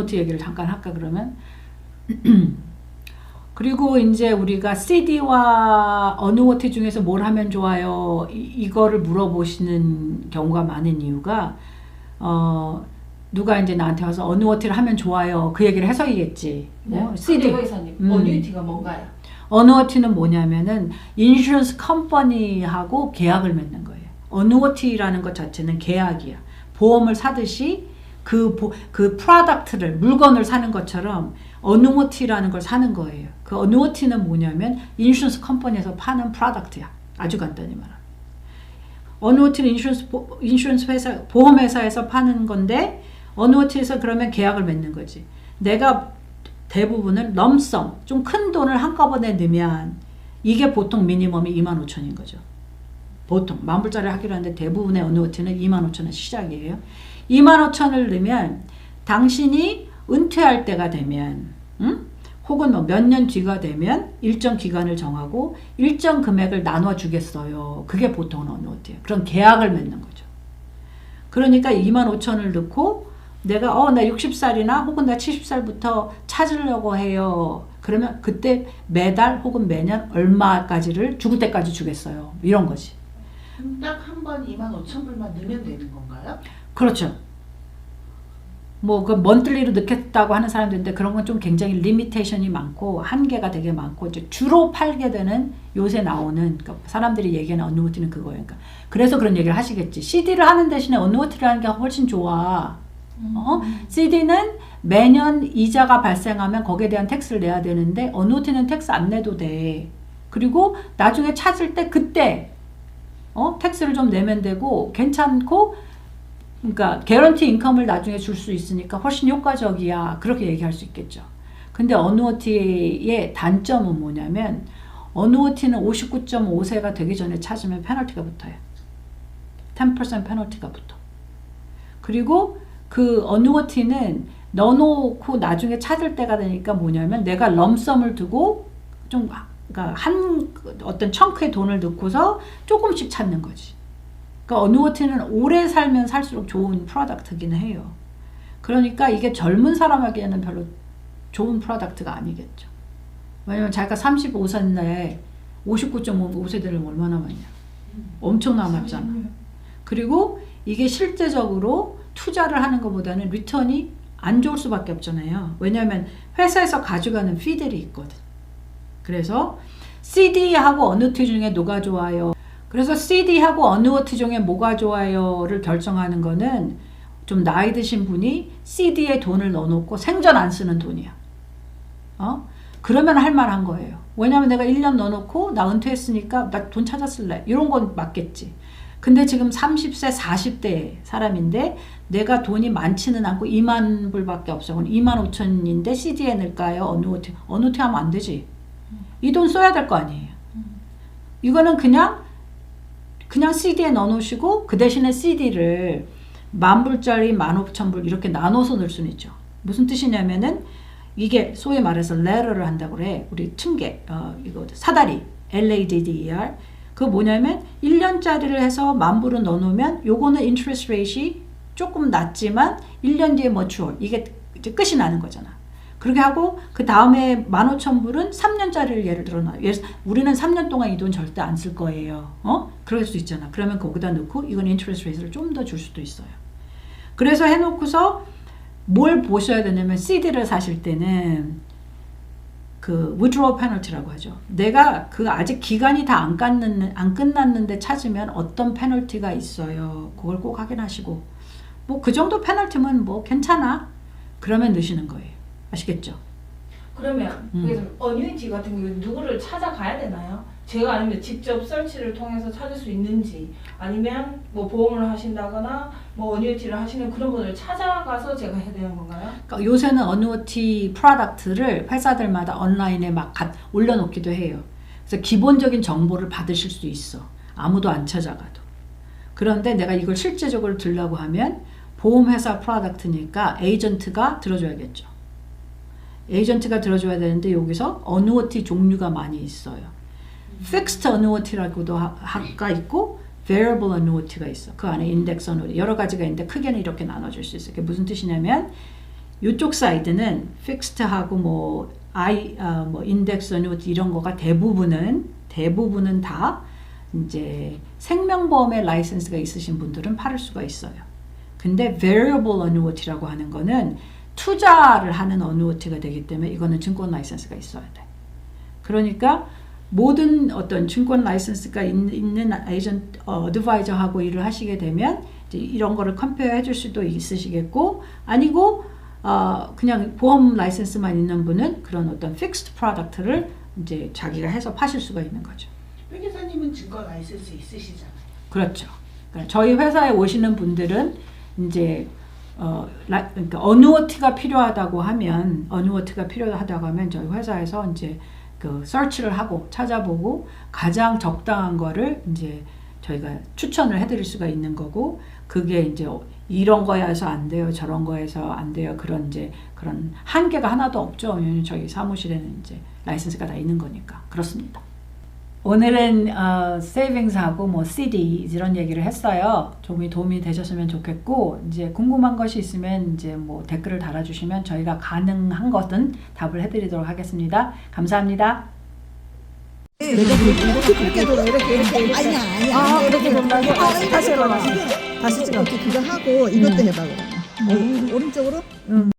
어누어티 얘기를 잠깐 할까 그러면 그리고 이제 우리가 CD와 어누어티 중에서 뭘 하면 좋아요? 이거를 물어보시는 경우가 많은 이유가 누가 이제 나한테 와서 어누어티를 하면 좋아요. 그 얘기를 해서이겠지. 네. CD. 이사님, 어뉴이티가 뭔가요? 어누어티는 뭐냐면은 인슈런스 컴퍼니하고 계약을 맺는 거예요. 어누어티라는 것 자체는 계약이야. 보험을 사듯이 그 프로덕트를 물건을 사는 것처럼 어누어티라는 걸 사는 거예요. 그 어누어티는 뭐냐면 인슈런스 컴퍼니에서 파는 프로덕트야. 아주 간단히 말하면. 어누어티는 인슈런스 회사, 보험회사에서 파는 건데 어누어티에서 그러면 계약을 맺는 거지. 내가 대부분은 럼썸, 좀 큰 돈을 한꺼번에 넣으면 이게 보통 미니멈이 25,000인 거죠. 보통 10,000불짜리 하기로 하는데 대부분의 어누어티는 25,000원 시작이에요. 25,000을 넣으면 당신이 은퇴할 때가 되면 혹은 뭐 몇 년 뒤가 되면 일정 기간을 정하고 일정 금액을 나눠 주겠어요. 그게 보통은 어누어티예요. 그런 계약을 맺는 거죠. 그러니까 25,000을 넣고 내가 나 60살이나 혹은 나 70살부터 찾으려고 해요. 그러면 그때 매달 혹은 매년 얼마까지를 죽을 때까지 주겠어요. 이런 거지. 딱 한 번 25,000불만 넣으면 되는 건가요? 그렇죠. 뭐 그 먼틀리로 넣겠다고 하는 사람들인데 그런 건 좀 굉장히 리미테이션이 많고 한계가 되게 많고 이제 주로 팔게 되는 요새 나오는 그러니까 사람들이 얘기하는 어누어티는 그거예요. 그러니까 그래서 그런 얘기를 하시겠지. CD를 하는 대신에 어누어티를 하는 게 훨씬 좋아. CD는 매년 이자가 발생하면 거기에 대한 텍스를 내야 되는데 어누어티는 텍스 안 내도 돼. 그리고 나중에 찾을 때 그때 텍스를 좀 내면 되고 괜찮고 그러니까 개런티 인컴을 나중에 줄 수 있으니까 훨씬 효과적이야. 그렇게 얘기할 수 있겠죠. 근데 어누어티의 단점은 뭐냐면 어누어티는 59.5세가 되기 전에 찾으면 페널티가 붙어요. 10% 페널티가 붙어. 그리고 그 어누어티는 넣어놓고 나중에 찾을 때가 되니까 뭐냐면 내가 럼썸을 두고 좀 그러니까 어떤 청크의 돈을 넣고서 조금씩 찾는 거지. 그러니까 어누어티는 오래 살면 살수록 좋은 프로덕트긴 해요. 그러니까 이게 젊은 사람에게는 별로 좋은 프로덕트가 아니겠죠. 왜냐면 자기가 35세인데 59.5세들은 얼마나 많냐. 엄청 남았잖아. 그리고 이게 실제적으로 투자를 하는 것보다는 리턴이 안 좋을 수밖에 없잖아요. 왜냐하면 회사에서 가져가는 피들이 있거든. 그래서 CD하고 어누어티 중에 뭐가 좋아요? 그래서 CD하고 어누어티 중에 뭐가 좋아요를 결정하는 거는 좀 나이 드신 분이 CD에 돈을 넣어놓고 생전 안 쓰는 돈이야. 그러면 할 만한 거예요. 왜냐면 내가 1년 넣어놓고 나 은퇴했으니까 나 돈 찾아 쓸래. 이런 건 맞겠지. 근데 지금 30세, 40대 사람인데 내가 돈이 많지는 않고 2만 불밖에 없어. 그럼 25,000인데 CD에 넣을까요? 어누어티 하면 안 되지. 이 돈 써야 될 거 아니에요. 이거는 그냥 CD에 넣어놓으시고 그 대신에 CD를 10,000불짜리 15,000불 이렇게 나눠서 넣을 수는 있죠. 무슨 뜻이냐면은 이게 소위 말해서 ladder를 한다고 그래. 우리 층계, 이거 사다리, LADDER. 그거 뭐냐면 1년짜리를 해서 10,000불을 넣어놓으면 요거는 interest rate이 조금 낮지만 1년 뒤에 mature. 이게 이제 끝이 나는 거잖아. 그렇게 하고 그 다음에 15,000불은 3년짜리를 예를 들어 놔요. 우리는 3년 동안 이 돈 절대 안 쓸 거예요. 그럴 수 있잖아. 그러면 거기다 넣고 이건 인터레스트 레이트를 좀 더 줄 수도 있어요. 그래서 해놓고서 뭘 보셔야 되냐면 CD를 사실 때는 그 withdrawal penalty라고 하죠. 내가 그 아직 기간이 다 안 끝났는데 찾으면 어떤 페널티가 있어요. 그걸 꼭 확인하시고 뭐 그 정도 페널티면 뭐 괜찮아. 그러면 넣으시는 거예요. 아시겠죠? 그러면 그래서 어뉴이티 같은 경우는 누구를 찾아가야 되나요? 제가 아니면 직접 서치를 통해서 찾을 수 있는지 아니면 뭐 보험을 하신다거나 뭐 어뉴이티를 하시는 그런 분을 찾아가서 제가 해야 되는 건가요? 그러니까 요새는 어뉴이티 프로덕트를 회사들마다 온라인에 막 올려놓기도 해요. 그래서 기본적인 정보를 받으실 수 있어. 아무도 안 찾아가도. 그런데 내가 이걸 실제적으로 들려고 하면 보험회사 프로덕트니까 에이전트가 들어줘야겠죠. 에이전트가 들어줘야 되는데 여기서 어누어티 종류가 많이 있어요. Fixed annuity라고도 가 있고 Variable annuity가 있어. 그 안에 Index annuity 여러 가지가 있는데 크게는 이렇게 나눠줄 수 있어요. 그게 무슨 뜻이냐면 이쪽 사이드는 픽스트하고 뭐 인덱스 어뉴이티 이런 거가 대부분은 다 이제 생명보험의 라이센스가 있으신 분들은 팔을 수가 있어요. 근데 variable annuity라고 하는 거는 투자를 하는 어뉴이티가 되기 때문에 이거는 증권 라이센스가 있어야 돼. 그러니까 모든 어떤 증권 라이센스가 있는 에이전트 어드바이저하고 일을 하시게 되면 이제 이런 거를 컴페어 해줄 수도 있으시겠고, 아니고 그냥 보험 라이센스만 있는 분은 그런 어떤 픽스드 프로덕트를 이제 자기가 해서 파실 수가 있는 거죠. 회계사님은 증권 라이센스 있으시잖아요. 그렇죠. 그러니까 저희 회사에 오시는 분들은 이제 그러니까 어뉴어티가 필요하다고 하면 저희 회사에서 이제 그 서치를 하고 찾아보고 가장 적당한 거를 이제 저희가 추천을 해드릴 수가 있는 거고, 그게 이제 이런 거여서 안 돼요, 저런 거여서 안 돼요, 그런 한계가 하나도 없죠. 왜냐면 저희 사무실에는 이제 라이센스가 다 있는 거니까. 그렇습니다. 오늘은 세이빙스하고 뭐 CD 이런 얘기를 했어요. 좀 도움이 되셨으면 좋겠고, 이제 궁금한 것이 있으면 이제 뭐 댓글을 달아주시면 저희가 가능한 것은 답을 해드리도록 하겠습니다. 감사합니다. 이렇게 돌아 이렇게 아니야 그렇게 된다고? 다시 해봐. 다시 찍어. 이렇게 그거 하고 이것도 해봐 그럼 오른쪽으로